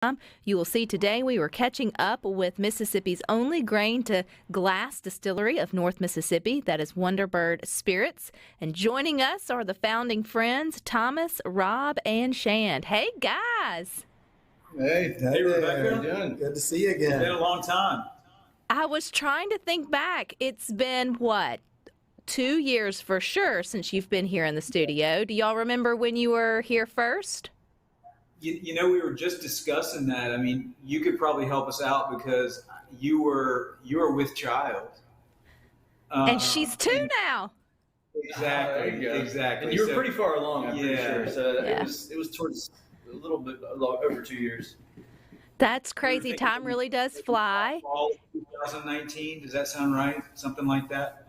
You will see today we were catching up with Mississippi's only grain-to-glass distillery of North Mississippi, that is Wonderbird Spirits. And joining us are the founding friends, Thomas, Rob, and Chand. Hey, guys. Hey, Rebecca. How you doing? Good to see you again. It's been a long time. I was trying to think back. It's been, 2 years for sure since you've been here in the studio. Do y'all remember when you were here first? You know, we were just discussing that. I mean, you could probably help us out because you were with child. And she's 2 now. Exactly. And you were pretty far along, I'm pretty sure. So Yeah. it was towards a little bit over 2 years. That's crazy. Time really does fly. Fall of 2019. Does that sound right? Something like that?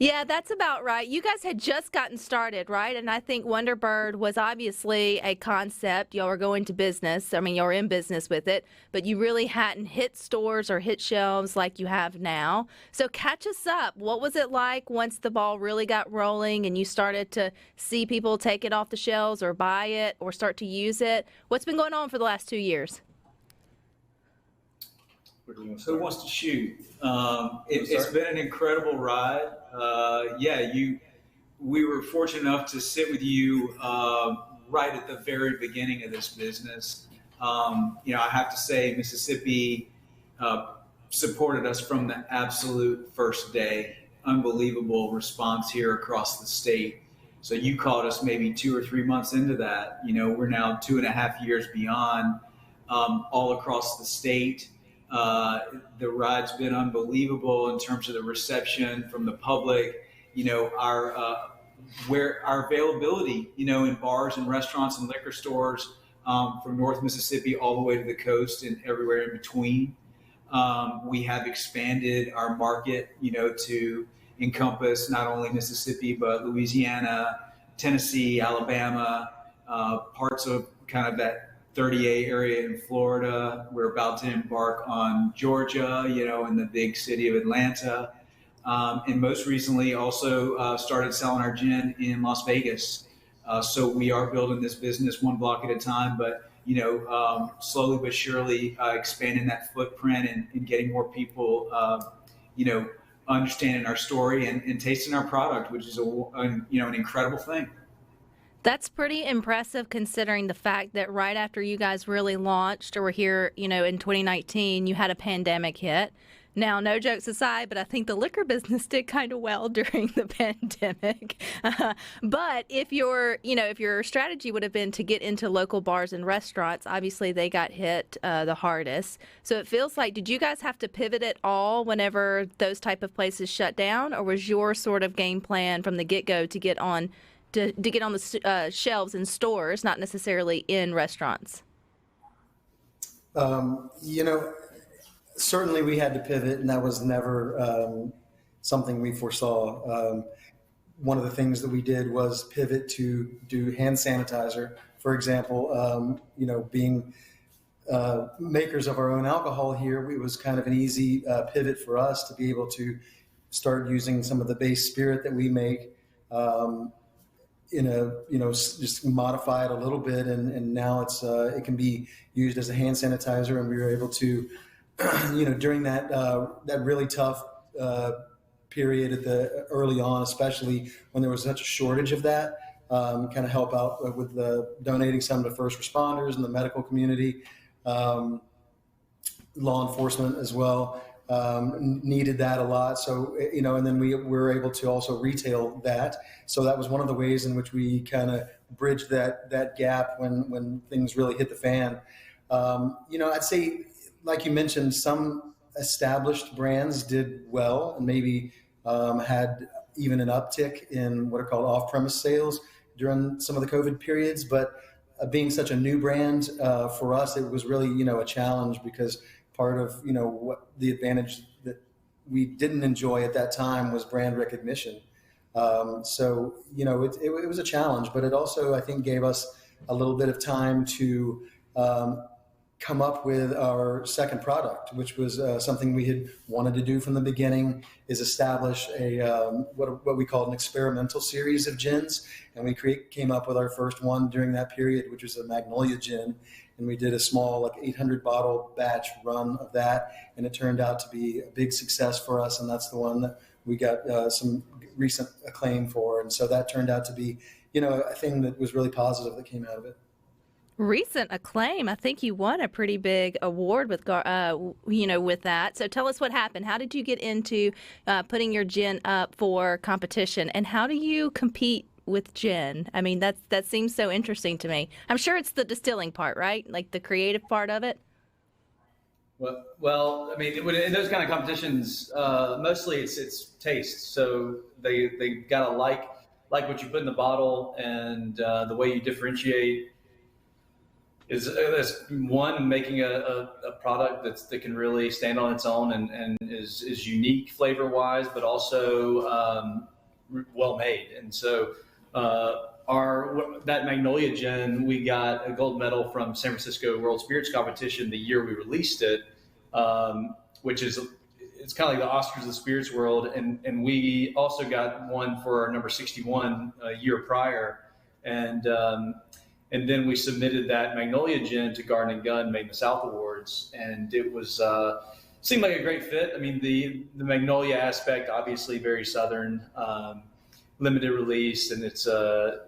Yeah, that's about right. You guys had just gotten started, right? And I think Wonderbird was obviously a concept. Y'all were going to business. I mean, y'all were in business with it, but you really hadn't hit stores or hit shelves like you have now. So catch us up. What was it like once the ball really got rolling and you started to see people take it off the shelves or buy it or start to use it? What's been going on for the last 2 years? Who wants to shoot? It's been an incredible ride. We were fortunate enough to sit with you right at the very beginning of this business. I have to say Mississippi supported us from the absolute first day. Unbelievable response here across the state. So you caught us maybe 2 or 3 months into that. You know, we're now 2.5 years beyond, all across the state. The ride's been unbelievable in terms of the reception from the public. You know, our availability, in bars and restaurants and liquor stores from North Mississippi all the way to the coast and everywhere in between. We have expanded our market, to encompass not only Mississippi but Louisiana, Tennessee, Alabama, parts of kind of that 30A area in Florida. We're about to embark on Georgia, in the big city of Atlanta. And most recently also started selling our gin in Las Vegas. So we are building this business one block at a time, but, slowly but surely expanding that footprint and getting more people, understanding our story and tasting our product, which is an incredible thing. That's pretty impressive considering the fact that right after you guys really launched or were here, in 2019, you had a pandemic hit. Now, no jokes aside, but I think the liquor business did kind of well during the pandemic. But if your strategy would have been to get into local bars and restaurants, obviously they got hit the hardest. So it feels like, did you guys have to pivot at all whenever those type of places shut down? Or was your sort of game plan from the get-go to get on the shelves in stores, not necessarily in restaurants? Certainly we had to pivot, and that was never something we foresaw. One of the things that we did was pivot to do hand sanitizer. For example, being makers of our own alcohol here, it was kind of an easy pivot for us to be able to start using some of the base spirit that we make, just modify it a little bit, and now it can be used as a hand sanitizer, and we were able to, during that really tough period at the early on, especially when there was such a shortage of that, kind of help out with donating some to first responders and the medical community, law enforcement as well. Needed that a lot. So, and then we were able to also retail that. So that was one of the ways in which we kind of bridged that gap when things really hit the fan. I'd say, like you mentioned, some established brands did well and maybe had even an uptick in what are called off-premise sales during some of the COVID periods. But being such a new brand, for us, it was really, a challenge because part of, what the advantage that we didn't enjoy at that time was brand recognition. So, it was a challenge, but it also, I think, gave us a little bit of time to come up with our second product, which was something we had wanted to do from the beginning, is establish a what we call an experimental series of gins. And we came up with our first one during that period, which was a Magnolia Gin. and we did a small, like 800 bottle batch run of that, and it turned out to be a big success for us, and that's the one that we got some recent acclaim for, and so that turned out to be, a thing that was really positive that came out of it. Recent acclaim. I think you won a pretty big award with with that. So tell us what happened. How did you get into putting your gin up for competition, and how do you compete with gin? I mean, that seems so interesting to me. I'm sure it's the distilling part, right? Like the creative part of it. Well, I mean, in those kind of competitions, mostly it's taste. So they gotta like what you put in the bottle, and the way you differentiate is one, making a product that can really stand on its own and is unique flavor wise, but also well made. And so that Magnolia Gin, we got a gold medal from San Francisco World Spirits Competition the year we released it, which is, it's kind of like the Oscars of the spirits world. And we also got one for our number 61 a year prior. And then we submitted that Magnolia Gin to Garden & Gun Made in the South Awards, and it was seemed like a great fit. I mean, the Magnolia aspect, obviously very Southern, limited release, and it's a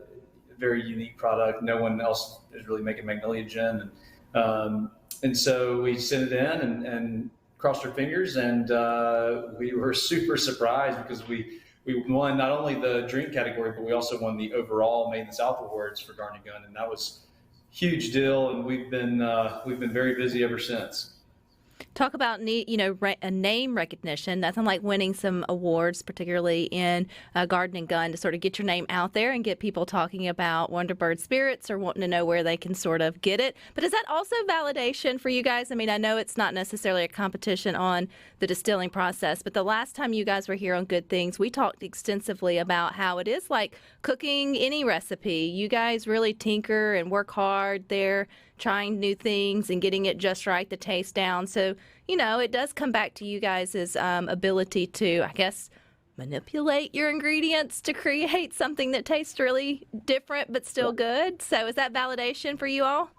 very unique product. No one else is really making Magnolia Gin, and so we sent it in and crossed our fingers, and we were super surprised because we won not only the drink category, but we also won the overall Made in the South Awards for Garden & Gun, and that was a huge deal. And we've been very busy ever since. Talk about a name recognition. Nothing like winning some awards, particularly in Garden & Gun, to sort of get your name out there and get people talking about Wonderbird Spirits or wanting to know where they can sort of get it. But is that also validation for you guys? I mean, I know it's not necessarily a competition on the distilling process, but the last time you guys were here on Good Things, we talked extensively about how it is like cooking any recipe. You guys really tinker and work hard there, trying new things and getting it just right, the taste down. So, it does come back to you guys' ability to, I guess, manipulate your ingredients to create something that tastes really different but still good. So is that validation for you all?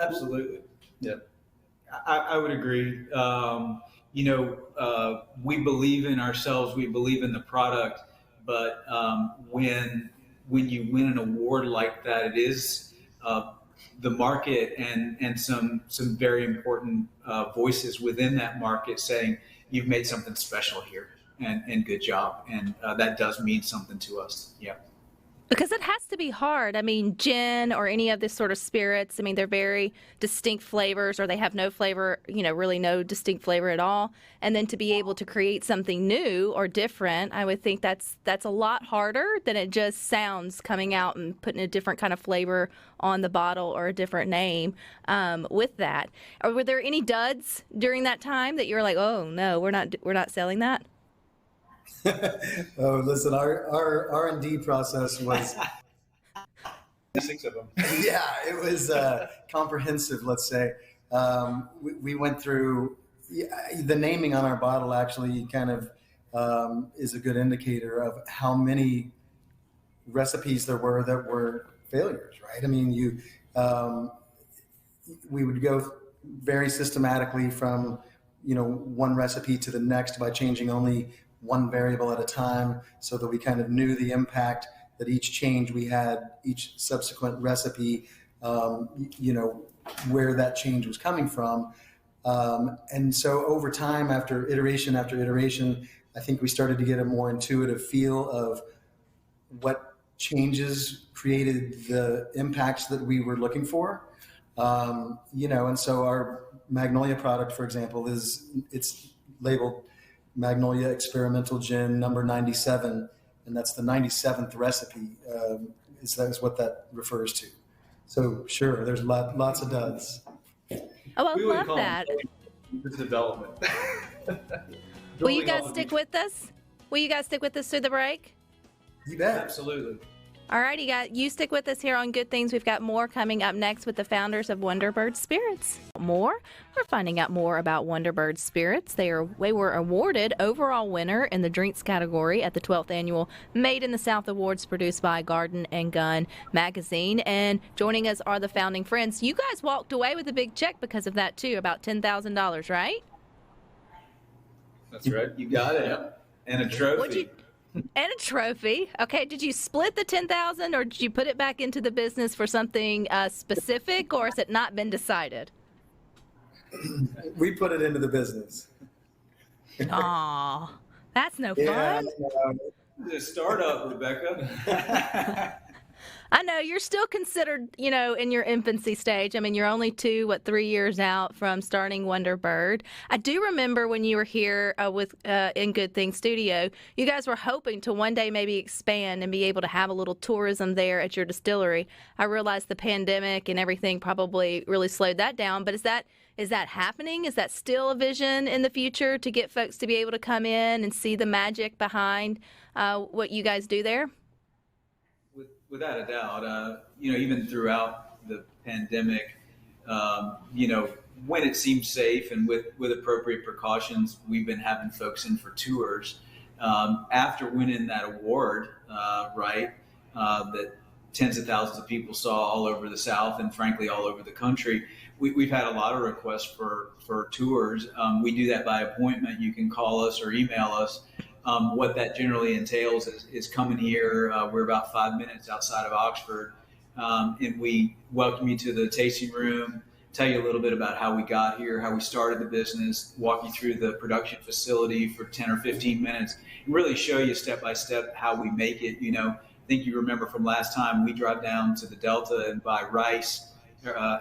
Absolutely. Yeah. I would agree. We believe in ourselves. We believe in the product. But when you win an award like that, it is the market and some very important voices within that market saying, you've made something special here, and good job. And that does mean something to us. Yeah. Because it has to be hard. I mean, gin or any of this sort of spirits, I mean, they're very distinct flavors, or they have no flavor, really no distinct flavor at all. And then to be able to create something new or different, I would think that's a lot harder than it just sounds, coming out and putting a different kind of flavor on the bottle or a different name with that. Or were there any duds during that time that you were like, oh no, we're not selling that? Oh, listen, our R&D process was 6 of them. yeah, it was comprehensive, let's say. We went through the naming on our bottle. Actually kind of is a good indicator of how many recipes there were that were failures, right? I mean, we would go very systematically from one recipe to the next by changing only one variable at a time, so that we kind of knew the impact that each change we had, each subsequent recipe, where that change was coming from. And so over time, after iteration, I think we started to get a more intuitive feel of what changes created the impacts that we were looking for. And so our Magnolia product, for example, it's labeled Magnolia Experimental Gin number 97, and that's the 97th recipe. Is what that refers to. So sure, there's lots of duds. Oh, I love that. Development. Will you guys stick with us? Will you guys stick with us through the break? You bet. Absolutely. All righty, you stick with us here on Good Things. We've got more coming up next with the founders of Wonderbird Spirits. We're finding out more about Wonderbird Spirits. They were awarded overall winner in the drinks category at the 12th annual Made in the South Awards produced by Garden and Gun magazine. And joining us are the founding friends. You guys walked away with a big check because of that too, about $10,000, right? That's right. You got it. Yep. And a trophy. And a trophy. Okay, did you split the $10,000 or did you put it back into the business for something specific, or has it not been decided? We put it into the business. Aw, that's no Yeah, fun. The startup, Rebecca. I know you're still considered, in your infancy stage. I mean, you're only 3 years out from starting Wonderbird. I do remember when you were here in Good Things Studio, you guys were hoping to one day maybe expand and be able to have a little tourism there at your distillery. I realize the pandemic and everything probably really slowed that down, but is that happening? Is that still a vision in the future to get folks to be able to come in and see the magic behind what you guys do there? Without a doubt, even throughout the pandemic, when it seems safe and with appropriate precautions, we've been having folks in for tours. After winning that award, that tens of thousands of people saw all over the South and frankly all over the country, we've had a lot of requests for tours. We do that by appointment. You can call us or email us. What that generally entails is coming here. We're about 5 minutes outside of Oxford, and we welcome you to the tasting room, tell you a little bit about how we got here, how we started the business, walk you through the production facility for 10 or 15 minutes, and really show you step by step how we make it. I think you remember from last time, we drive down to the Delta and buy rice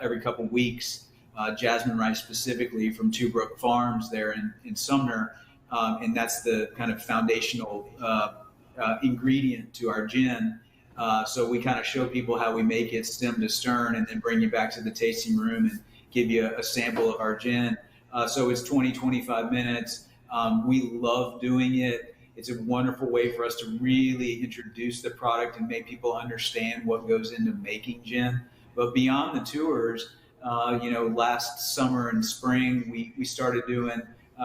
every couple weeks, jasmine rice specifically from Two Brook Farms there in Sumner. And that's the kind of foundational ingredient to our gin. So we kind of show people how we make it stem to stern and then bring you back to the tasting room and give you a sample of our gin. So it's 20, 25 minutes. We love doing it. It's a wonderful way for us to really introduce the product and make people understand what goes into making gin. But beyond the tours, last summer and spring, we started doing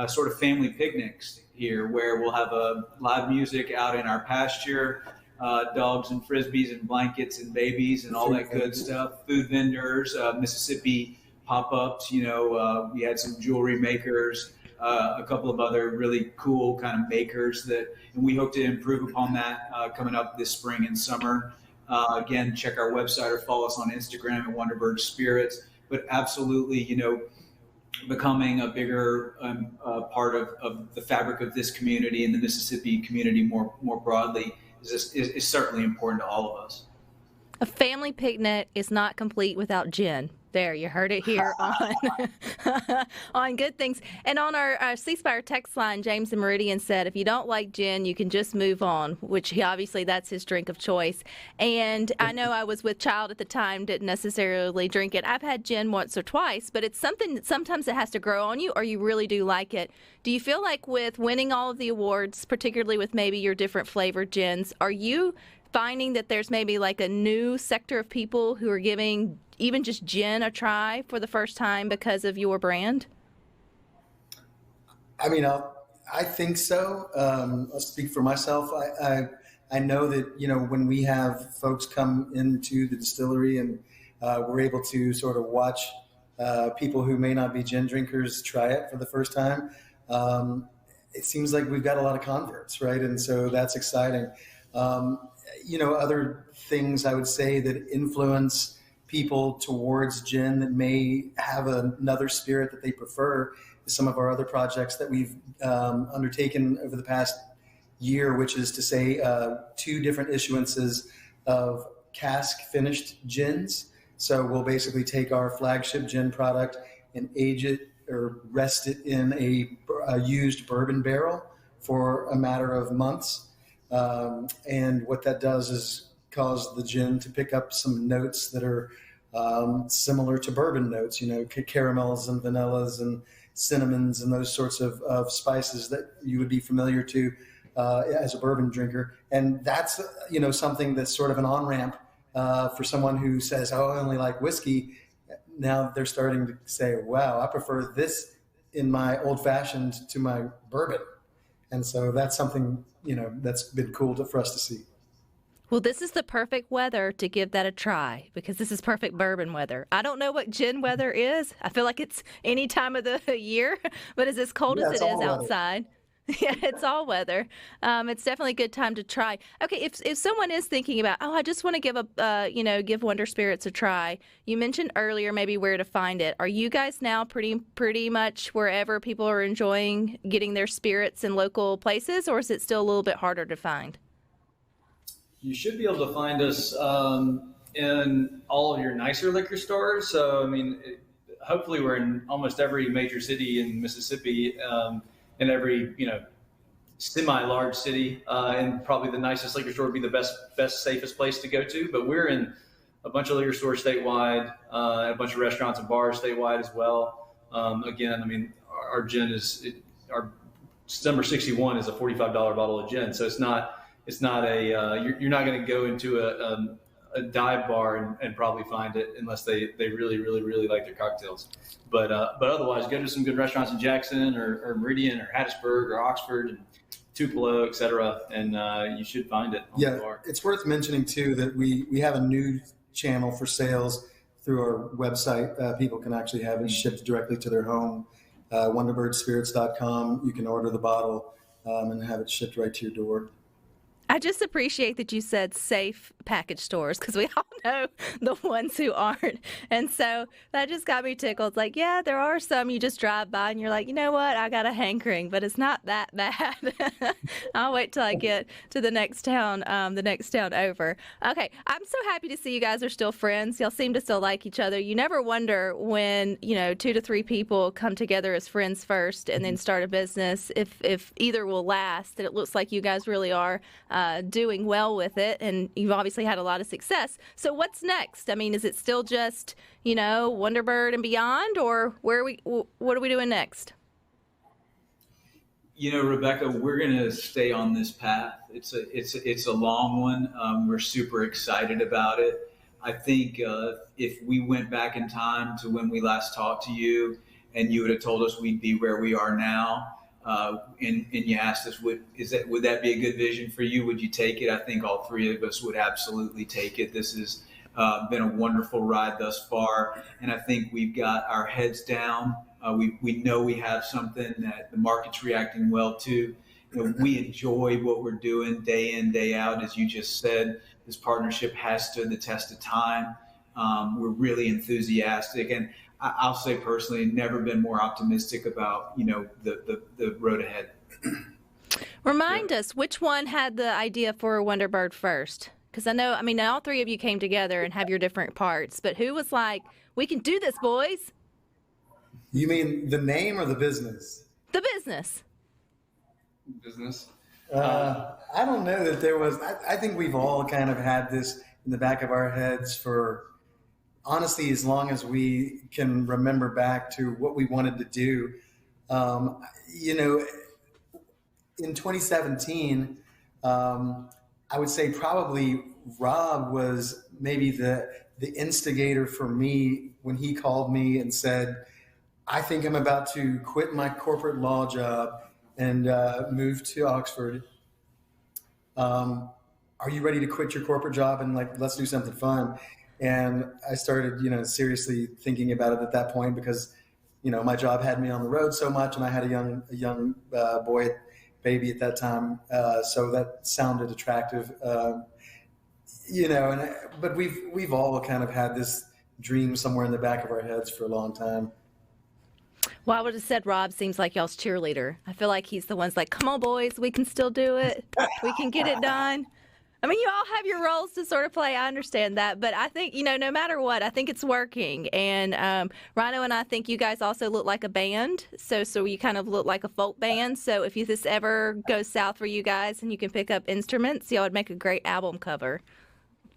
sort of family picnics here where we'll have live music out in our pasture, dogs and frisbees and blankets and babies and all that good stuff, food vendors, Mississippi pop-ups, we had some jewelry makers, a couple of other really cool kind of makers and we hope to improve upon that coming up this spring and summer. Again, check our website or follow us on Instagram at Wonderbird Spirits, but absolutely, becoming a bigger part of the fabric of this community and the Mississippi community more broadly is certainly important to all of us. A family picnic is not complete without gin. There, you heard it here on Good Things. And on our C Spire text line, James in Meridian said, if you don't like gin, you can just move on, which obviously that's his drink of choice. And I know I was with child at the time, didn't necessarily drink it. I've had gin once or twice, but it's something that sometimes it has to grow on you or you really do like it. Do you feel like with winning all of the awards, particularly with maybe your different flavored gins, are you finding that there's maybe like a new sector of people who are giving even just gin a try for the first time because of your brand? I mean, I think so. I'll speak for myself. I know that, when we have folks come into the distillery and we're able to sort of watch people who may not be gin drinkers try it for the first time, it seems like we've got a lot of converts, right? And so that's exciting. Other things I would say that influence people towards gin that may have another spirit that they prefer is some of our other projects that we've undertaken over the past year, which is to say 2 different issuances of cask finished gins. So we'll basically take our flagship gin product and age it or rest it in a used bourbon barrel for a matter of months. And what that does is cause the gin to pick up some notes that are similar to bourbon notes, caramels and vanillas and cinnamons and those sorts of spices that you would be familiar to as a bourbon drinker. And that's, something that's sort of an on-ramp for someone who says, oh, I only like whiskey. Now they're starting to say, wow, I prefer this in my old fashioned to my bourbon. And so that's something, that's been cool for us to see. Well, this is the perfect weather to give that a try because this is perfect bourbon weather. I don't know what gin weather is. I feel like it's any time of the year, but it's as cold as it is outside. Yeah, it's all weather. It's definitely a good time to try. Okay, if someone is thinking about, I just want to give Wonder Spirits a try. You mentioned earlier maybe where to find it. Are you guys now pretty much wherever people are enjoying getting their spirits in local places, or is it still a little bit harder to find? You should be able to find us in all of your nicer liquor stores. So, hopefully we're in almost every major city in Mississippi, in every, semi-large city. And probably the nicest liquor store would be the best, safest place to go to. But we're in a bunch of liquor stores statewide, a bunch of restaurants and bars statewide as well. Again, our gin our number 61 is a $45 bottle of gin. So it's not you're not going to go into a dive bar and probably find it unless they really, really, really like their cocktails. But otherwise, go to some good restaurants in Jackson or Meridian or Hattiesburg or Oxford and Tupelo, et cetera, and you should find it on the bar. It's worth mentioning, too, that we have a new channel for sales through our website. People can actually have it shipped directly to their home, wonderbirdspirits.com. You can order the bottle and have it shipped right to your door. I just appreciate that you said safe package stores because we all know the ones who aren't. And so that just got me tickled. It's like, yeah, there are some you just drive by and you're like, you know what? I got a hankering, but it's not that bad. I'll wait till I get to the next town over. Okay. I'm so happy to see you guys are still friends. Y'all seem to still like each other. You never wonder when, 2 to 3 people come together as friends first and then start a business if either will last. And it looks like you guys really are doing well with it, and you've obviously had a lot of success. So what's next? Is it still just, Wonderbird and beyond, or what are we doing next? Rebecca, we're going to stay on this path. It's a long one. We're super excited about it. I think if we went back in time to when we last talked to you and you would have told us we'd be where we are now, and you asked us, would that be a good vision for you? Would you take it? I think all 3 of us would absolutely take it. This has been a wonderful ride thus far, and I think we've got our heads down. We know we have something that the market's reacting well to. We enjoy what we're doing day in, day out. As you just said, this partnership has stood the test of time. We're really enthusiastic, and I'll say personally, never been more optimistic about, the road ahead. Remind us, which one had the idea for Wonderbird first? Because I know, all 3 of you came together and have your different parts, but who was like, we can do this, boys? You mean the name or the business? The business. Business. I don't know that there was, I think we've all kind of had this in the back of our heads for, honestly, as long as we can remember back to what we wanted to do. In 2017, I would say probably Rob was maybe the instigator for me when he called me and said, I think I'm about to quit my corporate law job and move to Oxford. Are you ready to quit your corporate job and let's do something fun? And I started, seriously thinking about it at that point because, my job had me on the road so much, and I had a young baby at that time, so that sounded attractive, But we've all kind of had this dream somewhere in the back of our heads for a long time. Well, I would have said Rob seems like y'all's cheerleader. I feel like he's the one's like, come on, boys, we can still do it. We can get it done. You all have your roles to sort of play. I understand that. But I think, no matter what, I think it's working. And Rhino and I think you guys also look like a band. So you kind of look like a folk band. So if this ever goes south for you guys and you can pick up instruments, y'all would make a great album cover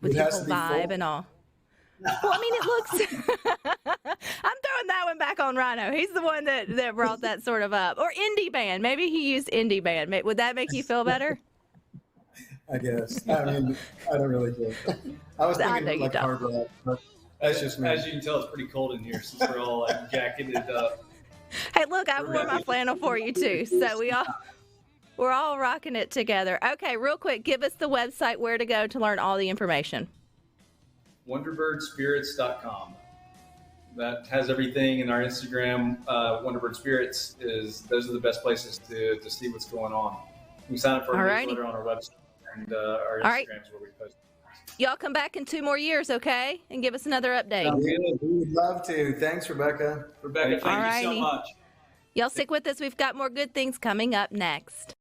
with your whole vibe and all. Well, I mean, it looks. I'm throwing that one back on Rhino. He's the one that brought that sort of up. Or indie band. Maybe he used indie band. Would that make you feel better? I guess. I mean, I don't really care. I was thinking like hard rock, but that's just me. As you can tell, it's pretty cold in here since we're all like jacketed up. Hey, look, I wore my flannel for you too. So we're all rocking it together. Okay, real quick, give us the website where to go to learn all the information. Wonderbirdspirits.com. That has everything, in our Instagram. Wonderbird Spirits those are the best places to see what's going on. You can sign up for our newsletter on our website and our Instagrams where we post. Y'all come back in 2 more years, okay? And give us another update. We would love to. Thanks, Rebecca. Rebecca, thank you so much. Y'all stick with us. We've got more good things coming up next.